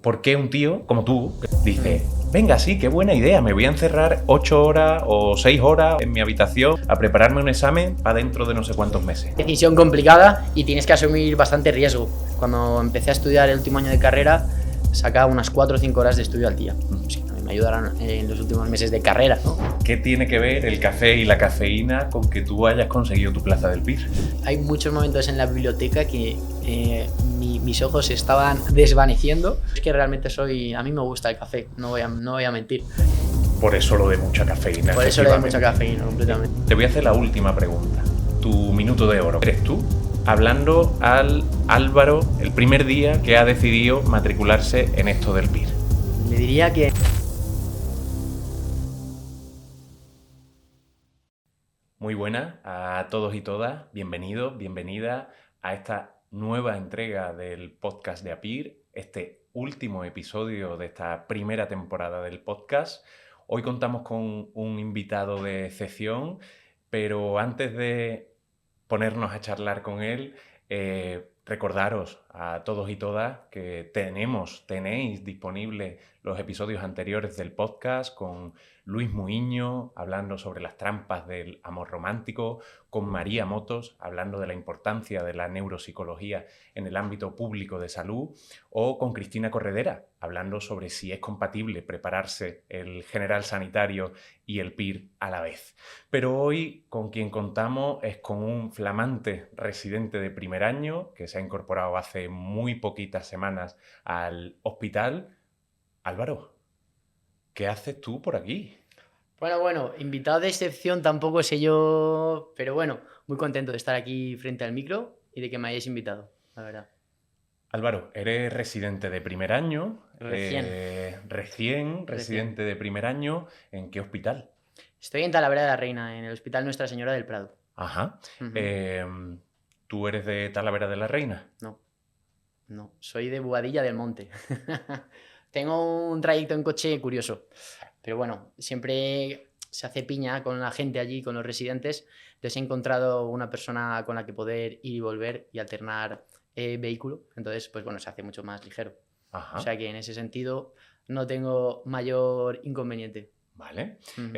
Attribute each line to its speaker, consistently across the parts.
Speaker 1: ¿Por qué un tío como tú dice, venga, sí, qué buena idea, me voy a encerrar 8 horas o 6 horas en mi habitación a prepararme un examen para dentro de no sé cuántos meses?
Speaker 2: Decisión complicada y tienes que asumir bastante riesgo. Cuando empecé a estudiar el último año de carrera, sacaba unas 4 o 5 horas de estudio al día. Sí, a mí me ayudaron en los últimos meses de carrera, ¿no?
Speaker 1: ¿Qué tiene que ver el café y la cafeína con que tú hayas conseguido tu plaza del PIR?
Speaker 2: Hay muchos momentos en la biblioteca que mis ojos se estaban desvaneciendo. Es que realmente a mí me gusta el café, no voy a mentir.
Speaker 1: Por eso lo de mucha cafeína.
Speaker 2: Por eso le doy mucha cafeína, completamente.
Speaker 1: Te voy a hacer la última pregunta. Tu minuto de oro. ¿Eres tú hablando al Álvaro el primer día que ha decidido matricularse en esto del PIR?
Speaker 2: Le diría que...
Speaker 1: Muy buenas a todos y todas. Bienvenidos, bienvenida a esta nueva entrega del podcast de APIR, este último episodio de esta primera temporada del podcast. Hoy contamos con un invitado de excepción, pero antes de ponernos a charlar con él, recordaros a todos y todas que tenéis disponibles los episodios anteriores del podcast con Luis Muiño hablando sobre las trampas del amor romántico, con María Motos hablando de la importancia de la neuropsicología en el ámbito público de salud, o con Cristina Corredera hablando sobre si es compatible prepararse el general sanitario y el PIR a la vez. Pero hoy con quien contamos es con un flamante residente de primer año que se ha incorporado hace muy poquitas semanas al hospital. Álvaro, ¿qué haces tú por aquí?
Speaker 2: Bueno, invitado de excepción tampoco sé yo, pero bueno, muy contento de estar aquí frente al micro y de que me hayáis invitado, la verdad.
Speaker 1: Álvaro, eres residente de primer año. Recién residente de primer año. ¿En qué hospital?
Speaker 2: Estoy en Talavera de la Reina, en el Hospital Nuestra Señora del Prado.
Speaker 1: Ajá.
Speaker 2: Ujú.
Speaker 1: ¿Tú eres de Talavera de la Reina?
Speaker 2: No, soy de Boadilla del Monte. Tengo un trayecto en coche curioso, pero bueno, siempre se hace piña con la gente allí, con los residentes. Entonces he encontrado una persona con la que poder ir y volver y alternar vehículo. Entonces, pues bueno, se hace mucho más ligero.
Speaker 1: Ajá.
Speaker 2: O sea que en ese sentido no tengo mayor inconveniente.
Speaker 1: Vale.
Speaker 2: Ujú.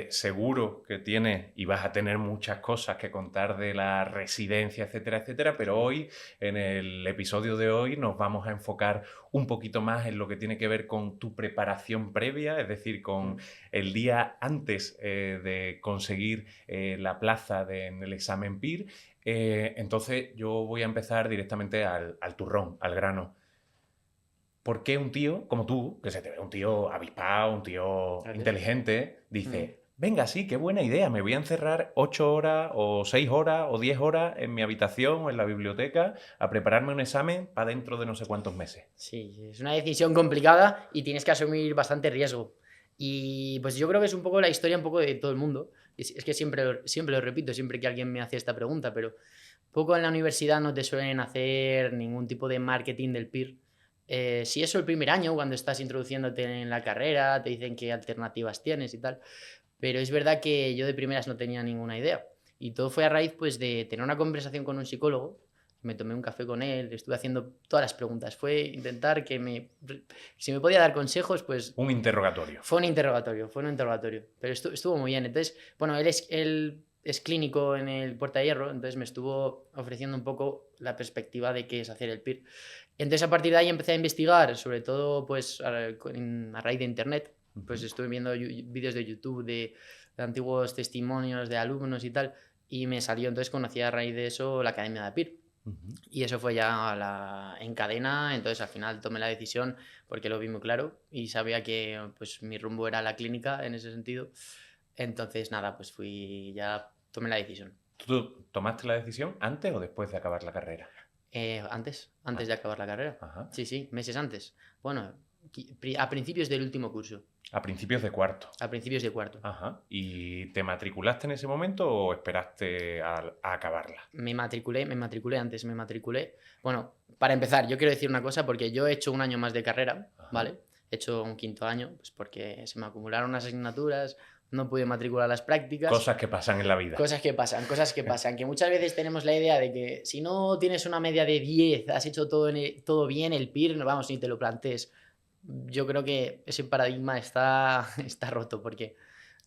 Speaker 1: Seguro que tienes y vas a tener muchas cosas que contar de la residencia, etcétera, etcétera, pero hoy, en el episodio de hoy, nos vamos a enfocar un poquito más en lo que tiene que ver con tu preparación previa, es decir, con el día antes de conseguir la plaza en el examen PIR. Entonces yo voy a empezar directamente al turrón, al grano. ¿Por qué un tío como tú, que se te ve un tío avispado, un tío
Speaker 2: Gracias.
Speaker 1: inteligente, dice, venga, sí, qué buena idea, me voy a encerrar 8 horas o 6 horas o 10 horas en mi habitación o en la biblioteca a prepararme un examen para dentro de no sé cuántos meses?
Speaker 2: Sí, es una decisión complicada y tienes que asumir bastante riesgo. Y pues yo creo que es un poco la historia un poco de todo el mundo. Es que siempre lo repito, siempre que alguien me hace esta pregunta, pero poco en la universidad no te suelen hacer ningún tipo de marketing del peer. Si eso el primer año, cuando estás introduciéndote en la carrera, te dicen qué alternativas tienes y tal. Pero es verdad que yo de primeras no tenía ninguna idea. Y todo fue a raíz pues, de tener una conversación con un psicólogo. Me tomé un café con él, estuve haciendo todas las preguntas. Fue intentar si me podía dar consejos, pues...
Speaker 1: Un interrogatorio.
Speaker 2: Fue un interrogatorio. Pero estuvo muy bien. Entonces, bueno, él es clínico en el Puerta de Hierro, entonces me estuvo ofreciendo un poco la perspectiva de qué es hacer el PIR. Entonces, a partir de ahí empecé a investigar, sobre todo pues a raíz de internet. Pues estuve viendo vídeos de YouTube de antiguos testimonios de alumnos y tal, y me salió, entonces conocí a raíz de eso la Academia de APIR. Y eso fue ya en cadena, entonces al final tomé la decisión porque lo vi muy claro y sabía que pues mi rumbo era la clínica en ese sentido. Entonces nada, pues tomé la decisión.
Speaker 1: ¿Tú tomaste la decisión antes o después de acabar la carrera?
Speaker 2: Antes de acabar la carrera.
Speaker 1: Ajá.
Speaker 2: Sí, meses antes. Bueno, a principios del último curso.
Speaker 1: A principios de cuarto.
Speaker 2: A principios de cuarto.
Speaker 1: Ajá. ¿Y te matriculaste en ese momento o esperaste a acabarla?
Speaker 2: Me matriculé antes, Bueno, para empezar, yo quiero decir una cosa porque yo he hecho un año más de carrera,
Speaker 1: Ajá.
Speaker 2: ¿vale? He hecho un quinto año, pues porque se me acumularon unas asignaturas, no pude matricular las prácticas.
Speaker 1: Cosas que pasan en la vida.
Speaker 2: Cosas que pasan. Que muchas veces tenemos la idea de que si no tienes una media de 10, has hecho todo bien, el PIR, no vamos, ni te lo plantees. yo creo que ese paradigma está roto porque,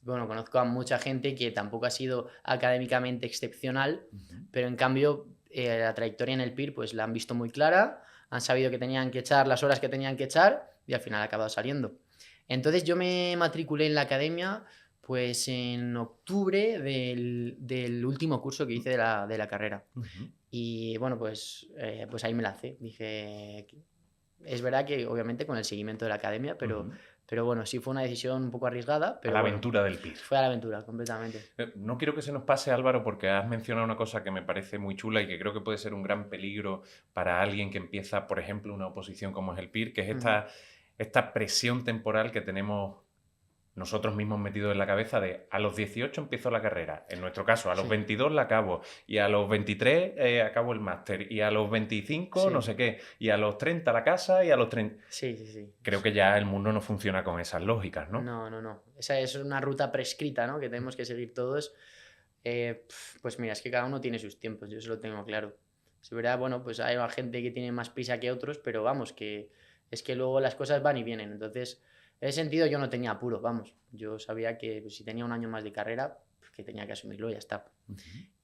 Speaker 2: bueno, conozco a mucha gente que tampoco ha sido académicamente excepcional, pero en cambio la trayectoria en el PIR pues la han visto muy clara, han sabido que tenían que echar las horas que tenían que echar y al final ha acabado saliendo. Entonces yo me matriculé en la academia pues en octubre del último curso que hice de la carrera. Y bueno, pues ahí me lancé. Dije, es verdad que obviamente con el seguimiento de la academia, pero bueno, sí fue una decisión un poco arriesgada. Pero
Speaker 1: a la
Speaker 2: bueno,
Speaker 1: aventura del PIR.
Speaker 2: fue a la aventura, completamente.
Speaker 1: No quiero que se nos pase, Álvaro, porque has mencionado una cosa que me parece muy chula y que creo que puede ser un gran peligro para alguien que empieza, por ejemplo, una oposición como es el PIR, que es esta presión temporal que tenemos nosotros mismos metidos en la cabeza de a los 18 empiezo la carrera, en nuestro caso, a los 22 la acabo, y a los 23 acabo el máster, y a los 25 no sé qué, y a los 30 la casa, y a los 30...
Speaker 2: Sí.
Speaker 1: Creo que ya el mundo no funciona con esas lógicas, ¿no?
Speaker 2: No. Esa es una ruta prescrita, ¿no? Que tenemos que seguir todos. Pues mira, es que cada uno tiene sus tiempos, yo eso lo tengo claro. Es verdad, bueno, pues hay gente que tiene más prisa que otros, pero vamos, que es que luego las cosas van y vienen. Entonces, en ese sentido yo no tenía apuro, vamos. Yo sabía que pues, si tenía un año más de carrera, pues, que tenía que asumirlo y ya está.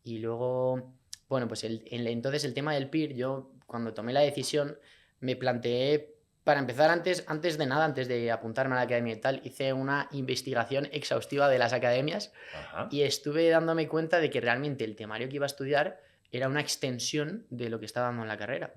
Speaker 2: Y luego, bueno, pues entonces el tema del PIR, yo cuando tomé la decisión me planteé, para empezar antes de nada, antes de apuntarme a la academia y tal, hice una investigación exhaustiva de las academias y estuve dándome cuenta de que realmente el temario que iba a estudiar era una extensión de lo que estaba dando en la carrera.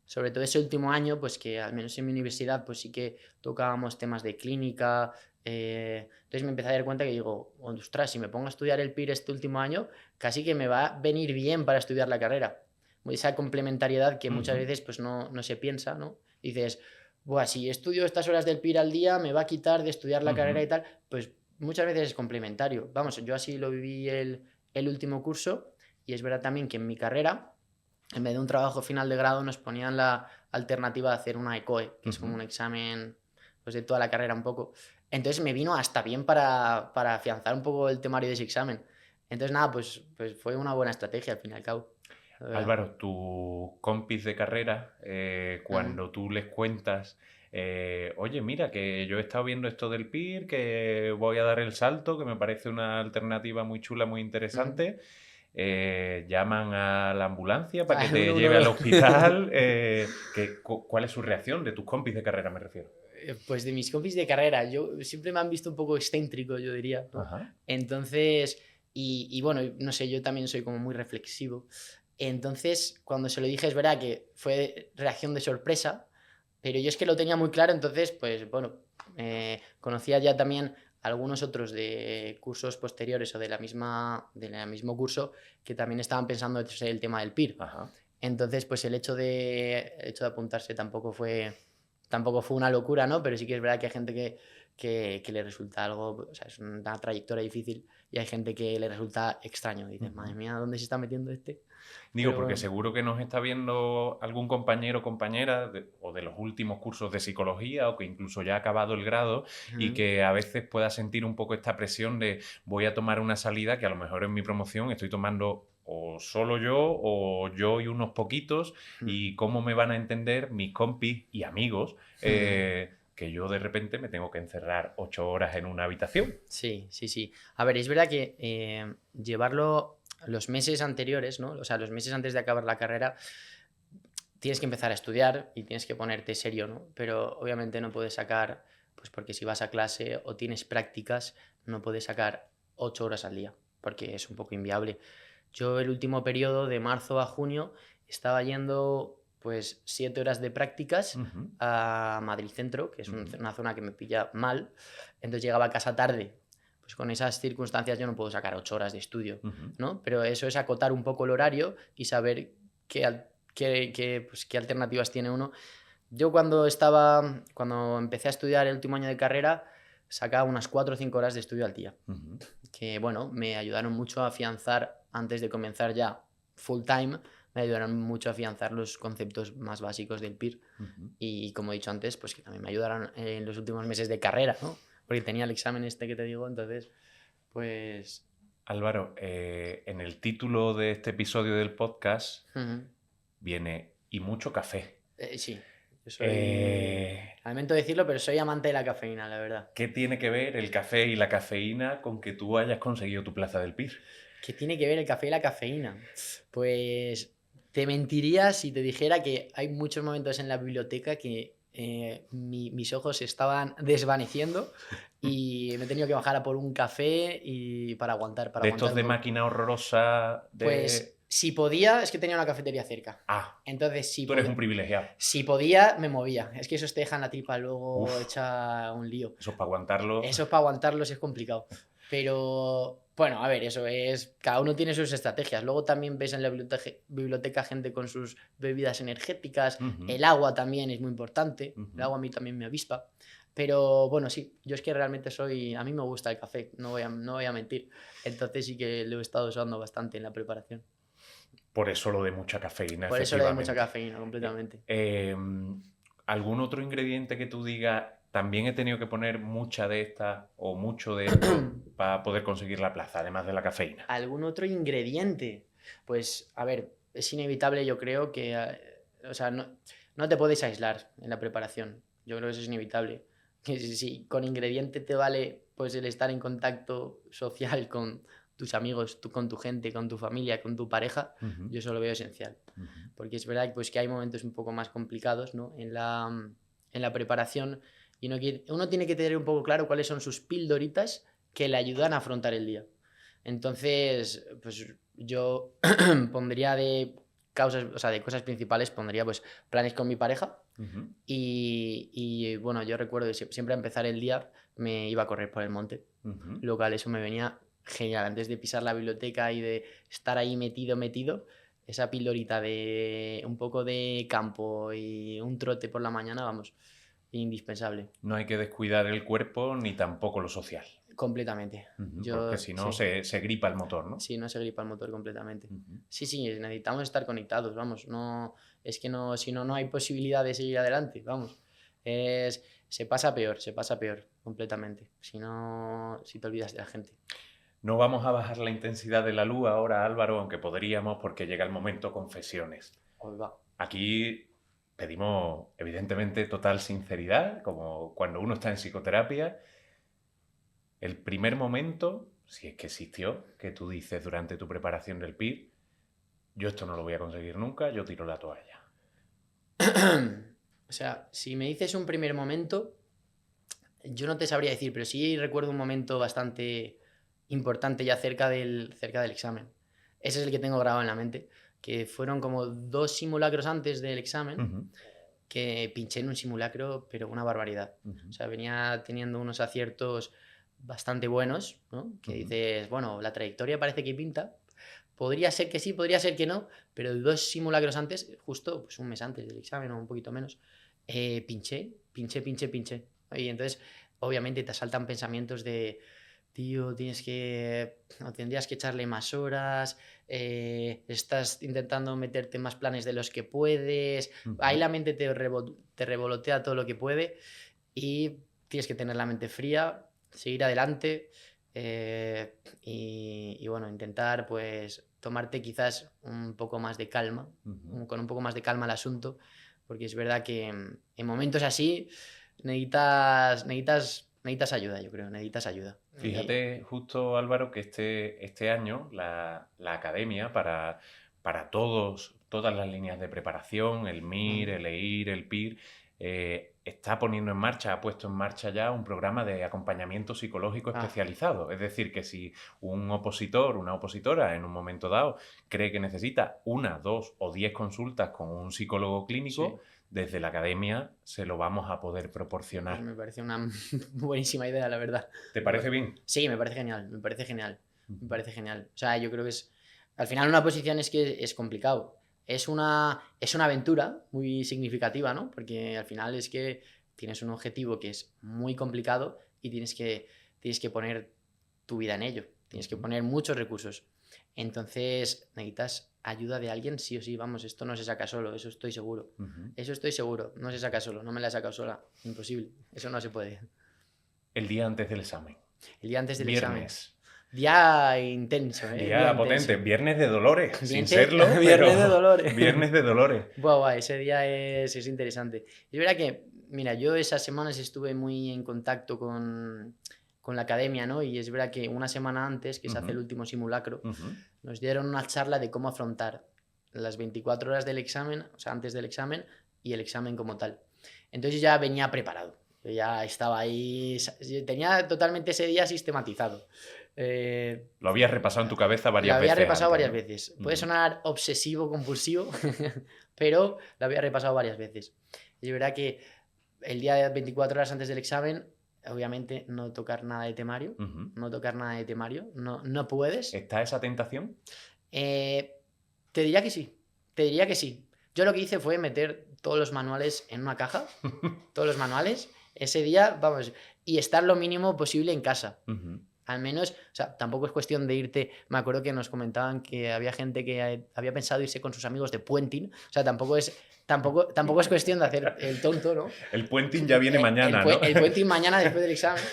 Speaker 2: Sobre todo ese último año, pues que al menos en mi universidad, pues sí que tocábamos temas de clínica. Entonces me empecé a dar cuenta que digo, ostras, si me pongo a estudiar el PIR este último año, casi que me va a venir bien para estudiar la carrera. Esa complementariedad que muchas veces pues no se piensa, ¿no? Dices, buah, si estudio estas horas del PIR al día, me va a quitar de estudiar la carrera y tal. Pues muchas veces es complementario. Vamos, yo así lo viví el último curso y es verdad también que en mi carrera, en vez de un trabajo final de grado, nos ponían la alternativa de hacer una ECOE, que es como un examen pues, de toda la carrera un poco. Entonces me vino hasta bien para afianzar un poco el temario de ese examen. Entonces nada, pues fue una buena estrategia al fin y al cabo.
Speaker 1: Álvaro, tus compis de carrera, cuando tú les cuentas, oye, mira, que yo he estado viendo esto del PIR, que voy a dar el salto, que me parece una alternativa muy chula, muy interesante, llaman a la ambulancia para que te lleve al hospital. ¿Cuál es su reacción de tus compis de carrera, me refiero?
Speaker 2: Pues de mis compis de carrera, yo siempre me han visto un poco excéntrico, yo diría, ¿no? Entonces, y bueno, no sé, yo también soy como muy reflexivo. Entonces, cuando se lo dije, es verdad que fue reacción de sorpresa, pero yo es que lo tenía muy claro, entonces, pues bueno, conocía ya también algunos otros de cursos posteriores o del mismo curso que también estaban pensando en el tema del PIR. Entonces, pues el hecho de apuntarse tampoco fue una locura, ¿no? Pero sí que es verdad que hay gente que le resulta algo, o sea, es una trayectoria difícil y hay gente que le resulta extraño. Dices, madre mía, ¿dónde se está metiendo este?
Speaker 1: Digo, porque seguro que nos está viendo algún compañero o compañera o de los últimos cursos de psicología o que incluso ya ha acabado el grado y que a veces pueda sentir un poco esta presión de voy a tomar una salida que a lo mejor en mi promoción estoy tomando o solo yo o yo y unos poquitos y cómo me van a entender mis compis y amigos que yo de repente me tengo que encerrar 8 horas en una habitación.
Speaker 2: Sí. A ver, es verdad que llevarlo los meses anteriores, ¿no? O sea, los meses antes de acabar la carrera, tienes que empezar a estudiar y tienes que ponerte serio, ¿no? Pero obviamente no puedes sacar, pues porque si vas a clase o tienes prácticas, no puedes sacar 8 horas al día, porque es un poco inviable. Yo el último periodo, de marzo a junio, estaba yendo pues 7 horas de prácticas a Madrid Centro, que es una zona que me pilla mal. Entonces llegaba a casa tarde. Pues con esas circunstancias yo no puedo sacar 8 horas de estudio, ¿no? Pero eso es acotar un poco el horario y saber qué alternativas tiene uno. Yo cuando empecé a estudiar el último año de carrera, sacaba unas 4 o 5 horas de estudio al día. Que bueno, me ayudaron mucho a afianzar, antes de comenzar ya full time, me ayudaron mucho a afianzar los conceptos más básicos del PIR. Y como he dicho antes, pues que también me ayudaron en los últimos meses de carrera, ¿no? Porque tenía el examen este que te digo, entonces, pues...
Speaker 1: Álvaro, en el título de este episodio del podcast viene "y mucho café".
Speaker 2: Sí. Lamento decirlo, pero soy amante de la cafeína, la verdad.
Speaker 1: ¿Qué tiene que ver el café y la cafeína con que tú hayas conseguido tu plaza del PIR?
Speaker 2: ¿Qué tiene que ver el café y la cafeína? Pues te mentiría si te dijera que hay muchos momentos en la biblioteca que mis ojos se estaban desvaneciendo y me he tenido que bajar a por un café y para aguantar
Speaker 1: De estos
Speaker 2: un
Speaker 1: de
Speaker 2: poco.
Speaker 1: máquina horrorosa
Speaker 2: Pues si podía, es que tenía una cafetería cerca.
Speaker 1: Ah,
Speaker 2: Entonces,
Speaker 1: tú eres un privilegiado.
Speaker 2: si podía, me movía. Es que esos te dejan la tripa luego
Speaker 1: Uf.
Speaker 2: hecha un lío.
Speaker 1: Eso es para aguantarlo.
Speaker 2: Eso para aguantarlos es complicado. Pero bueno, a ver, eso es. Cada uno tiene sus estrategias. Luego también ves en la biblioteca gente con sus bebidas energéticas.
Speaker 1: Ujú,
Speaker 2: El agua también es muy importante.
Speaker 1: ujú.
Speaker 2: El agua a mí también me avispa. Pero bueno, sí, yo es que realmente soy. A mí me gusta el café, no voy a mentir. Entonces sí que lo he estado usando bastante en la preparación.
Speaker 1: Por eso lo de mucha cafeína,
Speaker 2: Por eso le doy mucha
Speaker 1: efectivamente.
Speaker 2: cafeína, completamente.
Speaker 1: ¿Algún otro ingrediente que tú digas, también he tenido que poner mucha de esta o mucho de esto para poder conseguir la plaza, además de la cafeína?
Speaker 2: ¿Algún otro ingrediente? Pues, a ver, es inevitable, yo creo que. O sea, no te puedes aislar en la preparación. Yo creo que eso es inevitable. Que si con ingrediente te vale pues el estar en contacto social con tus amigos, con tu gente, con tu familia, con tu pareja,
Speaker 1: Ujú,
Speaker 2: yo eso lo veo esencial.
Speaker 1: ujú.
Speaker 2: Porque es verdad pues, que hay momentos un poco más complicados, ¿no? En la preparación y uno tiene que tener un poco claro cuáles son sus pildoritas que le ayudan a afrontar el día. Entonces, pues yo pondría de causas, o sea, de cosas principales, pondría pues planes con mi pareja
Speaker 1: Ujú,
Speaker 2: y bueno, yo recuerdo que siempre a empezar el día me iba a correr por el monte,
Speaker 1: ujú.
Speaker 2: lo cual eso me venía genial. Antes de pisar la biblioteca y de estar ahí metido, esa pildorita de un poco de campo y un trote por la mañana, vamos, indispensable,
Speaker 1: No hay que descuidar el cuerpo ni tampoco lo social.
Speaker 2: completamente.
Speaker 1: Ujú, porque
Speaker 2: Yo,
Speaker 1: si no,
Speaker 2: sí.
Speaker 1: se gripa el motor, ¿no?
Speaker 2: Sí, no se gripa el motor completamente.
Speaker 1: Ujú.
Speaker 2: Sí, sí, necesitamos estar conectados, vamos. No, es que no, si no, no hay posibilidad de seguir adelante, vamos. Se pasa peor completamente. Si no, si te olvidas de la gente.
Speaker 1: No vamos a bajar la intensidad de la luz ahora, Álvaro, aunque podríamos porque llega el momento confesiones.
Speaker 2: Hoy va.
Speaker 1: Aquí pedimos, evidentemente, total sinceridad, como cuando uno está en psicoterapia. El primer momento, si es que existió, que tú dices durante tu preparación del PIR, yo esto no lo voy a conseguir nunca, yo tiro la toalla.
Speaker 2: O sea, si me dices un primer momento, yo no te sabría decir, pero sí recuerdo un momento bastante importante ya cerca del examen. Ese es el que tengo grabado en la mente, que fueron como 2 simulacros antes del examen.
Speaker 1: Ujú,
Speaker 2: Que pinché en un simulacro, pero una barbaridad.
Speaker 1: ujú,
Speaker 2: O sea, venía teniendo unos aciertos bastante buenos, ¿no? Que
Speaker 1: ujú.
Speaker 2: dices, bueno, la trayectoria parece que pinta. Podría ser que sí, podría ser que no, pero 2 simulacros antes, justo pues un mes antes del examen o un poquito menos, pinché. Y entonces, obviamente, te asaltan pensamientos de, tío, tendrías que echarle más horas, estás intentando meterte más planes de los que puedes, ahí
Speaker 1: Ujú.
Speaker 2: la mente te revolotea todo lo que puede y tienes que tener la mente fría, seguir adelante y bueno, intentar pues tomarte quizás un poco más de calma,
Speaker 1: Ujú.
Speaker 2: con un poco más de calma el asunto, porque es verdad que en momentos así necesitas ayuda, yo creo, necesitas ayuda.
Speaker 1: Fíjate justo, Álvaro, que este año la academia para todas las líneas de preparación, el MIR, el EIR, el PIR, está poniendo en marcha, ha puesto en marcha ya un programa de acompañamiento psicológico
Speaker 2: Ah,
Speaker 1: especializado. Es decir, que si un opositor, una opositora en un momento dado cree que necesita 1, 2 o 10 consultas con un psicólogo clínico,
Speaker 2: sí,
Speaker 1: desde la academia se lo vamos a poder
Speaker 2: pues
Speaker 1: proporcionar.
Speaker 2: me parece una buenísima idea, la verdad.
Speaker 1: ¿Te parece bien?
Speaker 2: Sí, me parece genial, me parece genial, me
Speaker 1: Ujú.
Speaker 2: parece genial. O sea, yo creo que al final una posición es que es complicado. Es una aventura muy significativa, ¿no? Porque al final es que tienes un objetivo que es muy complicado y tienes que poner tu vida en ello. Tienes que
Speaker 1: Ujú.
Speaker 2: poner muchos recursos. Entonces necesitas ayuda de alguien, sí o sí, vamos, esto no se saca solo, eso estoy seguro.
Speaker 1: Ujú.
Speaker 2: Eso estoy seguro, no se saca solo, no me la he sacado sola, imposible, eso no se puede.
Speaker 1: El día antes del examen.
Speaker 2: El día antes del examen.
Speaker 1: Viernes.
Speaker 2: Día intenso, ¿eh?
Speaker 1: Día potente.
Speaker 2: Intenso.
Speaker 1: Viernes de Dolores, sin
Speaker 2: Viernes-
Speaker 1: serlo, pero...
Speaker 2: Viernes de Dolores.
Speaker 1: Viernes de Dolores.
Speaker 2: Buah, ese día es interesante. Es verdad que, mira, yo esas semanas estuve muy en contacto con la academia, ¿no? Y es verdad que una semana antes, que se hace el último simulacro, nos dieron una charla de cómo afrontar las 24 horas del examen, o sea, antes del examen y el examen como tal. Entonces ya venía preparado. Yo ya estaba ahí, tenía totalmente ese día sistematizado.
Speaker 1: Lo habías repasado en tu cabeza varias
Speaker 2: Lo
Speaker 1: veces.
Speaker 2: había repasado
Speaker 1: antes,
Speaker 2: varias
Speaker 1: ¿no?
Speaker 2: veces. Puede sonar obsesivo, compulsivo, pero lo había repasado varias veces. Y es verdad que el día de 24 horas antes del examen, obviamente no tocar nada de temario. No tocar nada de temario. No puedes.
Speaker 1: ¿Está esa tentación?
Speaker 2: Te diría que sí. Te diría que sí. Yo lo que hice fue meter todos los manuales en una caja. Todos los manuales. Ese día, vamos, y estar lo mínimo posible en casa. Al menos, o sea, tampoco es cuestión de irte. Me acuerdo que nos comentaban que había gente que había pensado irse con sus amigos de puenting. O sea, tampoco es cuestión de hacer el tonto, ¿no?
Speaker 1: El puenting ya viene mañana, ¿no?
Speaker 2: El puenting mañana después del examen.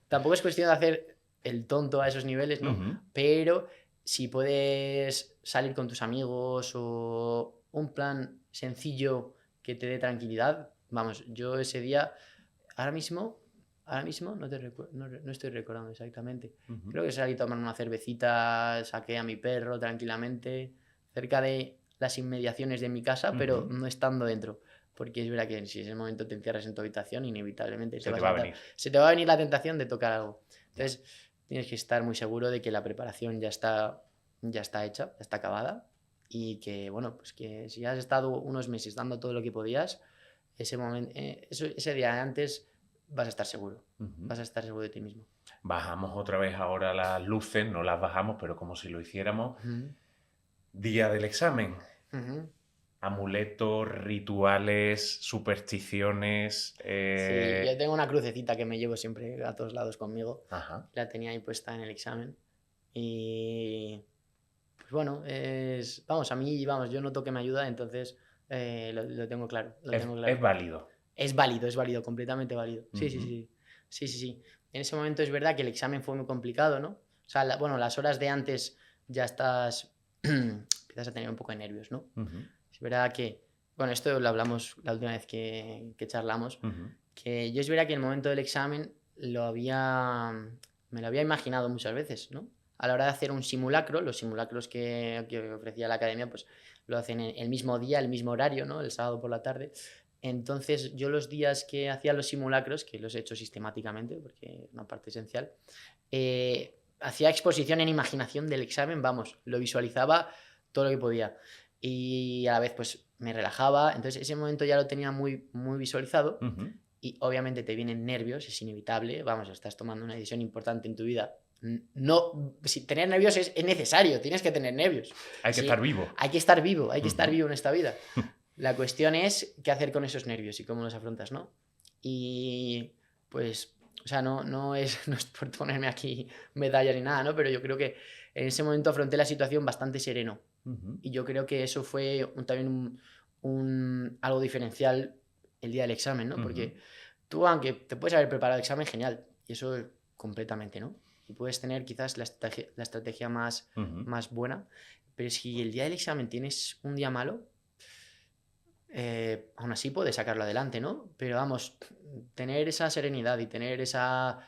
Speaker 2: Tampoco es cuestión de hacer el tonto a esos niveles, ¿no? Pero si puedes salir con tus amigos o un plan sencillo que te dé tranquilidad, vamos, yo ese día, ahora mismo no estoy recordando exactamente. Creo que salí a tomar una cervecita, saqué a mi perro tranquilamente, cerca de las inmediaciones de mi casa, pero no estando dentro. Porque es verdad que si ese momento te encierras en tu habitación, inevitablemente se te va a venir la tentación de tocar algo. Entonces, tienes que estar muy seguro de que la preparación ya está hecha, ya está acabada. Y que, bueno, pues que si has estado unos meses dando todo lo que podías, ese día antes vas a estar seguro. Vas a estar seguro de ti mismo.
Speaker 1: Bajamos otra vez ahora las luces, no las bajamos, pero como si lo hiciéramos. Día del examen. Amuletos, rituales, supersticiones.
Speaker 2: Sí, yo tengo una crucecita que me llevo siempre a todos lados conmigo.
Speaker 1: Ajá.
Speaker 2: La tenía ahí puesta en el examen. Y pues bueno, a mí, yo noto que me ayuda, entonces lo tengo claro.
Speaker 1: Es válido.
Speaker 2: Es válido, completamente válido. Sí. En ese momento es verdad que el examen fue muy complicado, ¿no? O sea, las horas de antes ya empiezas a tener un poco de nervios, ¿no? Es verdad que, bueno, esto lo hablamos la última vez que charlamos, que yo es verdad que en el momento del examen me lo había imaginado muchas veces, ¿no? A la hora de hacer un simulacro, los simulacros que ofrecía la academia, pues lo hacen el mismo día, el mismo horario, ¿no? El sábado por la tarde. Entonces, yo los días que hacía los simulacros, que los he hecho sistemáticamente, porque es una parte esencial, hacía exposición en imaginación del examen, vamos, lo visualizaba todo lo que podía. Y a la vez, pues, me relajaba. Entonces, ese momento ya lo tenía muy, muy visualizado. Y obviamente te vienen nervios, es inevitable. Vamos, estás tomando una decisión importante en tu vida. No, si tener nervios es necesario, tienes que tener nervios.
Speaker 1: Hay que estar vivo.
Speaker 2: Hay que estar vivo, hay que estar vivo en esta vida. La cuestión es qué hacer con esos nervios y cómo los afrontas, ¿no? Y pues, o sea, no es por ponerme aquí medallas ni nada, ¿no? Pero yo creo que en ese momento afronté la situación bastante sereno. Y yo creo que eso fue también algo diferencial el día del examen, ¿no? Porque tú, aunque te puedes haber preparado el examen, genial. Y eso completamente, ¿no? Y puedes tener quizás la estrategia más buena. Pero si el día del examen tienes un día malo, aún así puedes sacarlo adelante, ¿no? Pero vamos, tener esa serenidad y tener esa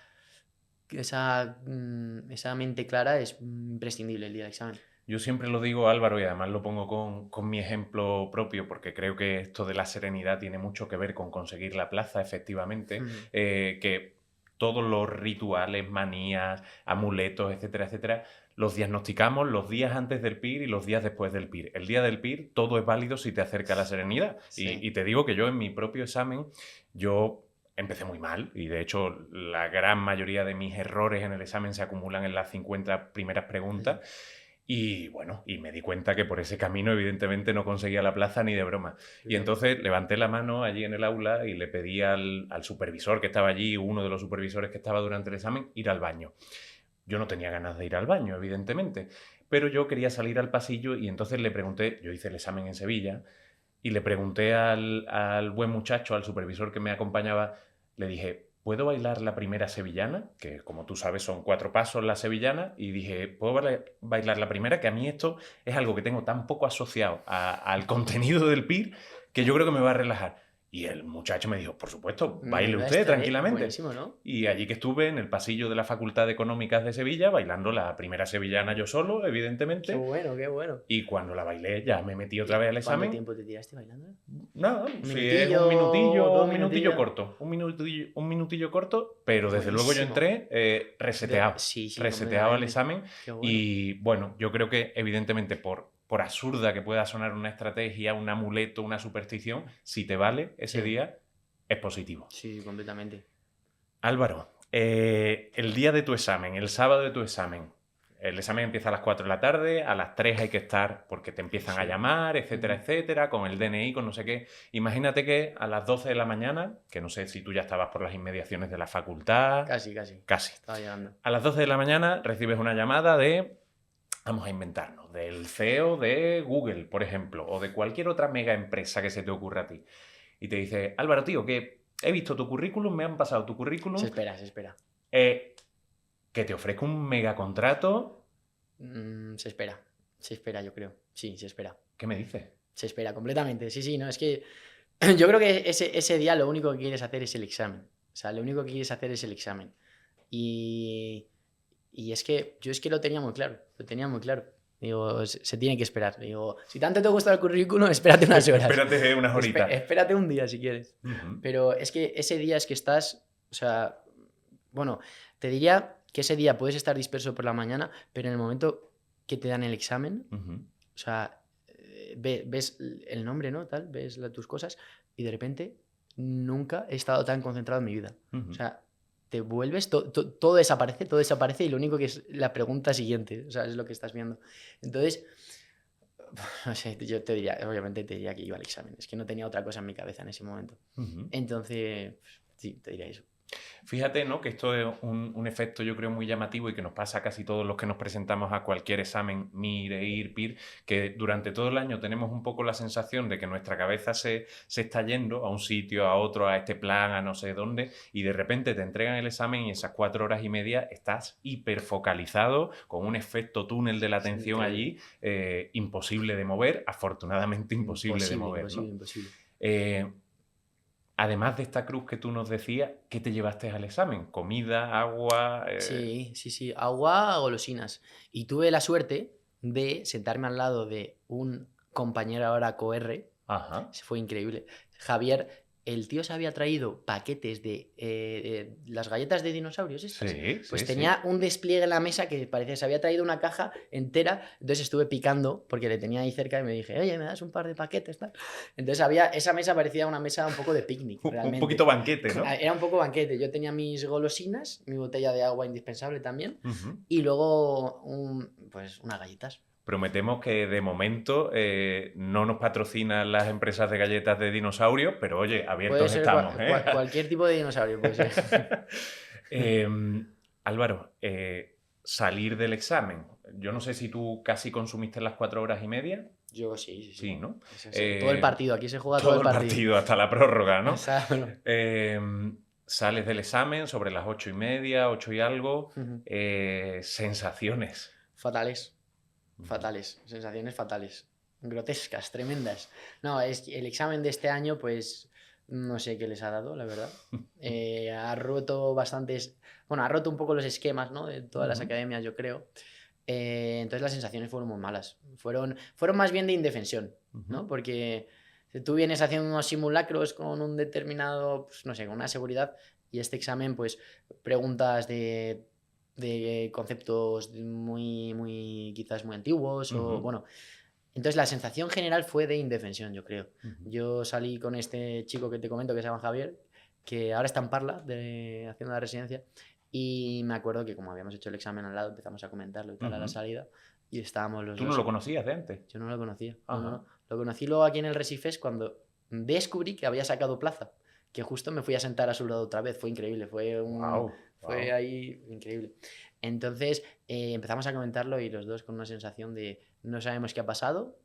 Speaker 2: mente clara es imprescindible el día del examen.
Speaker 1: Yo siempre lo digo, Álvaro, y además lo pongo con mi ejemplo propio, porque creo que esto de la serenidad tiene mucho que ver con conseguir la plaza, efectivamente, que todos los rituales, manías, amuletos, etcétera, etcétera, los diagnosticamos los días antes del PIR y los días después del PIR. El día del PIR todo es válido si te acerca a la serenidad. Sí. Y te digo que yo en mi propio examen, yo empecé muy mal y de hecho la gran mayoría de mis errores en el examen se acumulan en las 50 primeras preguntas. Y bueno, y me di cuenta que por ese camino evidentemente no conseguía la plaza ni de broma. Y entonces levanté la mano allí en el aula y le pedí al supervisor que estaba allí, uno de los supervisores que estaba durante el examen, ir al baño. Yo no tenía ganas de ir al baño, evidentemente, pero yo quería salir al pasillo y entonces le pregunté, yo hice el examen en Sevilla, y le pregunté al buen muchacho, al supervisor que me acompañaba, le dije, ¿puedo bailar la primera sevillana? Que como tú sabes son 4 pasos la sevillana. Y dije, ¿puedo bailar la primera? Que a mí esto es algo que tengo tan poco asociado al contenido del PIR que yo creo que me va a relajar. Y el muchacho me dijo, por supuesto, baile
Speaker 2: Menuda
Speaker 1: usted
Speaker 2: estrategia,
Speaker 1: tranquilamente.
Speaker 2: buenísimo, ¿no?
Speaker 1: Y allí que estuve en el pasillo de la Facultad de Económicas de Sevilla, bailando la primera sevillana yo solo,
Speaker 2: Qué
Speaker 1: evidentemente.
Speaker 2: bueno, qué bueno.
Speaker 1: Y cuando la bailé ya me metí otra vez al
Speaker 2: ¿Cuánto
Speaker 1: examen.
Speaker 2: tiempo te tiraste bailando?
Speaker 1: Nada,
Speaker 2: ¿Un
Speaker 1: sí, es
Speaker 2: minutillo, dos
Speaker 1: un minutillo
Speaker 2: minutillos?
Speaker 1: corto. Un minutillo corto, pero desde luego yo
Speaker 2: Buenísimo.
Speaker 1: entré reseteado.
Speaker 2: Sí, sí,
Speaker 1: Reseteado al
Speaker 2: completamente.
Speaker 1: examen.
Speaker 2: Qué bueno.
Speaker 1: Y bueno, yo creo que evidentemente por absurda que pueda sonar una estrategia, un amuleto, una superstición, si te vale ese
Speaker 2: Sí.
Speaker 1: día, es positivo.
Speaker 2: Sí, completamente.
Speaker 1: Álvaro, el día de tu examen, el sábado de tu examen, el examen empieza a las 4 de la tarde, a las 3 hay que estar porque te empiezan a
Speaker 2: Sí.
Speaker 1: llamar, etcétera,
Speaker 2: Ujú.
Speaker 1: etcétera, con el DNI, con no sé qué. Imagínate que a las 12 de la mañana, que no sé si tú ya estabas por las inmediaciones de la facultad,
Speaker 2: Casi.
Speaker 1: casi.
Speaker 2: Estaba llegando.
Speaker 1: A las 12 de la mañana recibes una llamada vamos a inventarnos, del CEO de Google, por ejemplo, o de cualquier otra mega empresa que se te ocurra a ti. Y te dice, Álvaro, tío, que he visto tu currículum, me han pasado tu currículum,
Speaker 2: Se espera.
Speaker 1: que te ofrezco un mega contrato.
Speaker 2: Se espera, yo creo. Sí, se espera.
Speaker 1: ¿Qué me dices?
Speaker 2: Se espera completamente. Sí, no, es que yo creo que ese día lo único que quieres hacer es el examen. O sea, lo único que quieres hacer es el examen. Y es que yo es que lo tenía muy claro. Digo, se tiene que esperar. Digo, si tanto te gusta el currículum, espérate unas horas.
Speaker 1: Espérate unas horitas.
Speaker 2: Espérate un día si quieres.
Speaker 1: Uh-huh.
Speaker 2: Pero es que ese día es que estás, o sea, bueno, te diría que ese día puedes estar disperso por la mañana, pero en el momento que te dan el examen,
Speaker 1: Uh-huh.
Speaker 2: o sea, ves el nombre, ¿no? Tal, ves tus cosas y de repente nunca he estado tan concentrado en mi vida.
Speaker 1: Uh-huh.
Speaker 2: O sea, te vuelves, todo desaparece y lo único que es la pregunta siguiente, o sea, es lo que estás viendo. Entonces, no sé, yo te diría, obviamente te diría que iba al examen, es que no tenía otra cosa en mi cabeza en ese momento.
Speaker 1: Uh-huh.
Speaker 2: Entonces, sí, te diría eso.
Speaker 1: Fíjate, ¿no? Que esto es un efecto, yo creo, muy llamativo y que nos pasa a casi todos los que nos presentamos a cualquier examen, MIR, EIR, PIR, que durante todo el año tenemos un poco la sensación de que nuestra cabeza se está yendo a un sitio, a otro, a este plan, a no sé dónde, y de repente te entregan el examen y esas 4 horas y media estás hiperfocalizado, con un efecto túnel de la atención allí, imposible de mover, afortunadamente imposible de mover.
Speaker 2: Imposible.
Speaker 1: Además de esta cruz que tú nos decías, ¿qué te llevaste al examen? ¿Comida, agua?
Speaker 2: Sí. Agua, golosinas. Y tuve la suerte de sentarme al lado de un compañero ahora COR.
Speaker 1: Ajá.
Speaker 2: Fue increíble. Javier, el tío se había traído paquetes de las galletas de dinosaurios estas.
Speaker 1: Sí,
Speaker 2: Pues
Speaker 1: sí,
Speaker 2: tenía
Speaker 1: sí.
Speaker 2: un despliegue en la mesa que parecía, se había traído una caja entera. Entonces estuve picando porque le tenía ahí cerca y me dije, oye, ¿me das un par de paquetes? Tal. Entonces esa mesa parecía una mesa un poco de picnic, realmente.
Speaker 1: Un poquito banquete, ¿no?
Speaker 2: Era un poco banquete. Yo tenía mis golosinas, mi botella de agua indispensable también,
Speaker 1: Uh-huh.
Speaker 2: y luego pues unas galletas.
Speaker 1: Prometemos que de momento no nos patrocinan las empresas de galletas de dinosaurios, pero oye, abiertos
Speaker 2: Puede ser
Speaker 1: estamos.
Speaker 2: cualquier tipo de dinosaurio, puede ser.
Speaker 1: Álvaro, salir del examen. Yo no sé si tú casi consumiste las 4 horas y media.
Speaker 2: Yo sí.
Speaker 1: Sí, ¿no?
Speaker 2: Todo el partido, aquí se juega
Speaker 1: todo el partido, hasta la prórroga, ¿no?
Speaker 2: Exacto.
Speaker 1: Sales del examen sobre las 8:30, 8 y algo.
Speaker 2: Ujú.
Speaker 1: Sensaciones.
Speaker 2: Fatales, sensaciones fatales, grotescas, tremendas. No, es el examen de este año, pues no sé qué les ha dado, la verdad. Ha roto ha roto un poco los esquemas, ¿no? De todas las
Speaker 1: Uh-huh.
Speaker 2: academias, yo creo. Entonces las sensaciones fueron muy malas. Fueron más bien de indefensión, ¿no?
Speaker 1: Uh-huh.
Speaker 2: Porque tú vienes haciendo unos simulacros con un determinado, pues, no sé, con una seguridad, y este examen, pues, preguntas de conceptos muy quizás muy antiguos, o
Speaker 1: Uh-huh.
Speaker 2: bueno. Entonces la sensación general fue de indefensión, yo creo.
Speaker 1: Uh-huh.
Speaker 2: Yo salí con este chico que te comento que se llama Javier, que ahora está en Parla, haciendo la residencia, y me acuerdo que como habíamos hecho el examen al lado, empezamos a comentarlo y tal a la
Speaker 1: Uh-huh.
Speaker 2: salida, y estábamos los
Speaker 1: ¿Tú
Speaker 2: dos.
Speaker 1: no lo conocías de antes?
Speaker 2: Yo no lo conocía.
Speaker 1: Ajá.
Speaker 2: No. Lo conocí luego aquí en el Resifes cuando descubrí que había sacado plaza, que justo me fui a sentar a su lado otra vez. Fue increíble, fue ahí increíble. Entonces empezamos a comentarlo y los dos con una sensación de no sabemos qué ha pasado,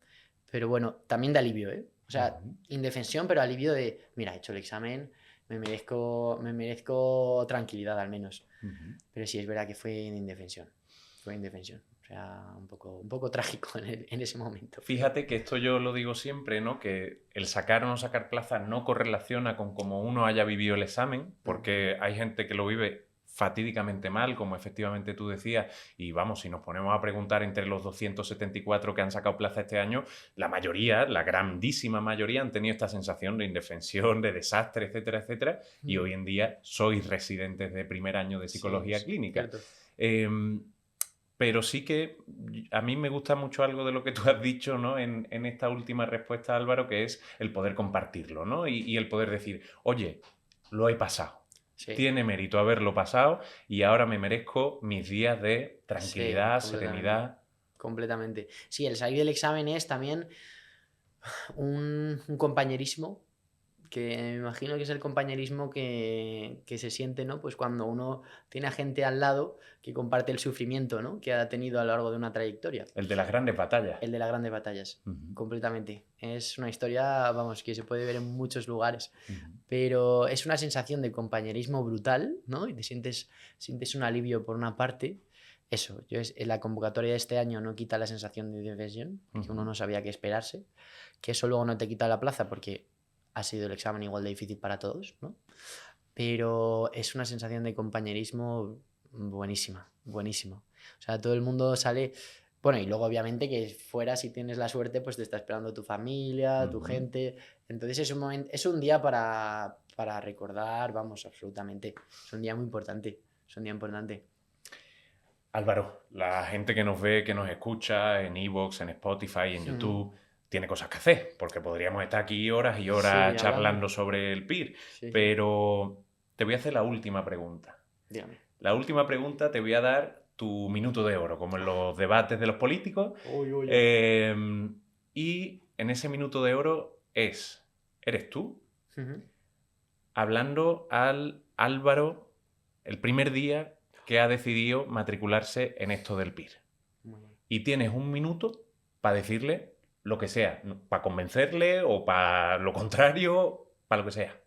Speaker 2: pero bueno, también de alivio, ¿eh? O sea,
Speaker 1: Uh-huh.
Speaker 2: indefensión, pero alivio de, mira, he hecho el examen, me merezco tranquilidad al menos.
Speaker 1: Ujú.
Speaker 2: Pero sí, es verdad que fue en indefensión. Fue indefensión. O sea, un poco trágico en ese momento.
Speaker 1: Fíjate que esto yo lo digo siempre, ¿no? Que el sacar o no sacar plaza no correlaciona con cómo uno haya vivido el examen, porque hay gente que lo vive fatídicamente mal, como efectivamente tú decías, y vamos, si nos ponemos a preguntar entre los 274 que han sacado plaza este año, la mayoría, la grandísima mayoría, han tenido esta sensación de indefensión, de desastre, etcétera, etcétera, y hoy en día sois residentes de primer año de psicología
Speaker 2: Sí,
Speaker 1: clínica.
Speaker 2: cierto.
Speaker 1: Pero sí que a mí me gusta mucho algo de lo que tú has dicho, ¿no? En esta última respuesta, Álvaro, que es el poder compartirlo, ¿no? Y el poder decir, oye, lo he pasado.
Speaker 2: Sí,
Speaker 1: Tiene mérito haberlo pasado y ahora me merezco mis días de
Speaker 2: sí,
Speaker 1: tranquilidad,
Speaker 2: completamente.
Speaker 1: serenidad.
Speaker 2: Completamente. Sí, el salir del examen es también un compañerismo que me imagino que es el compañerismo que se siente, ¿no? Pues cuando uno tiene a gente al lado que comparte el sufrimiento, ¿no? Que ha tenido a lo largo de una trayectoria.
Speaker 1: El de las grandes batallas.
Speaker 2: El de las grandes batallas,
Speaker 1: Ujú,
Speaker 2: completamente. Es una historia, vamos, que se puede ver en muchos lugares,
Speaker 1: ujú.
Speaker 2: pero es una sensación de compañerismo brutal, ¿no? Y sientes un alivio por una parte. Eso, la convocatoria de este año no quita la sensación de indefensión, que uno
Speaker 1: Ujú.
Speaker 2: no sabía qué esperarse, que eso luego no te quita la plaza porque ha sido el examen igual de difícil para todos, ¿no? Pero es una sensación de compañerismo buenísima, buenísima. O sea, todo el mundo sale. Bueno, y luego obviamente que fuera, si tienes la suerte, pues te está esperando tu familia, tu
Speaker 1: Ujú.
Speaker 2: gente. Entonces es un día para recordar, vamos, absolutamente. Es un día muy importante. Es un día importante.
Speaker 1: Álvaro, la gente que nos ve, que nos escucha en iVoox, en Spotify, en YouTube, tiene cosas que hacer, porque podríamos estar aquí horas y horas
Speaker 2: Sí, hablando.
Speaker 1: charlando sobre el PIR.
Speaker 2: Sí, sí.
Speaker 1: Pero te voy a hacer la última pregunta.
Speaker 2: Dígame.
Speaker 1: La última pregunta te voy a dar tu minuto de oro, como en los debates de los políticos.
Speaker 2: Uy, uy, uy.
Speaker 1: Y en ese minuto de oro eres tú,
Speaker 2: Ujú.
Speaker 1: hablando al Álvaro el primer día que ha decidido matricularse en esto del PIR.
Speaker 2: Muy bien.
Speaker 1: Y tienes un minuto para decirle lo que sea, para convencerle o para lo contrario, para lo que sea.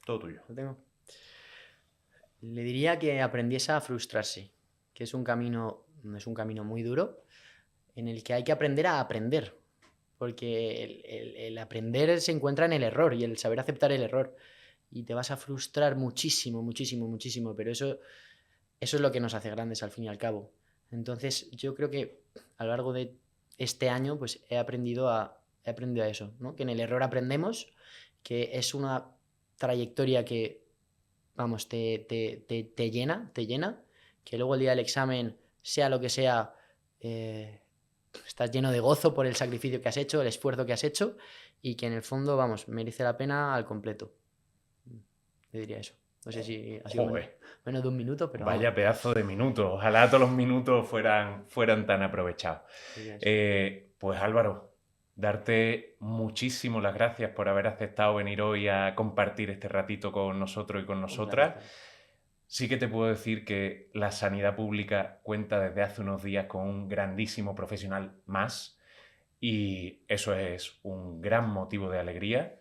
Speaker 1: Todo tuyo.
Speaker 2: Lo tengo. Le diría que aprendiese a frustrarse, que es un camino muy duro, en el que hay que aprender a aprender, porque el aprender se encuentra en el error y el saber aceptar el error. Y te vas a frustrar muchísimo, muchísimo, muchísimo, pero eso es lo que nos hace grandes al fin y al cabo. Entonces, yo creo que a lo largo de este año, pues he aprendido a eso, ¿no? Que en el error aprendemos, que es una trayectoria que, vamos, te llena, que luego el día del examen, sea lo que sea, estás lleno de gozo por el sacrificio que has hecho, el esfuerzo que has hecho, y que en el fondo, vamos, merece la pena al completo. Yo diría eso. No sé si ha sido
Speaker 1: Joder,
Speaker 2: menos de un minuto, pero
Speaker 1: vaya pedazo de minutos. Ojalá todos los minutos fueran tan aprovechados.
Speaker 2: diría eso.
Speaker 1: Pues Álvaro, darte muchísimas las gracias por haber aceptado venir hoy a compartir este ratito con nosotros y con
Speaker 2: Un
Speaker 1: nosotras.
Speaker 2: placer.
Speaker 1: Sí que te puedo decir que la sanidad pública cuenta desde hace unos días con un grandísimo profesional más y eso es un gran motivo de alegría.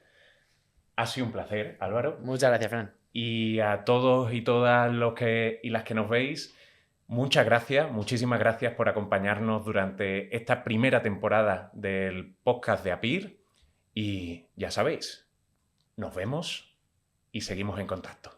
Speaker 1: Ha sido un placer, Álvaro.
Speaker 2: Muchas gracias, Fran.
Speaker 1: Y a todos y todas los que y las que nos veis, muchas gracias, muchísimas gracias por acompañarnos durante esta primera temporada del podcast de APIR. Y ya sabéis, nos vemos y seguimos en contacto.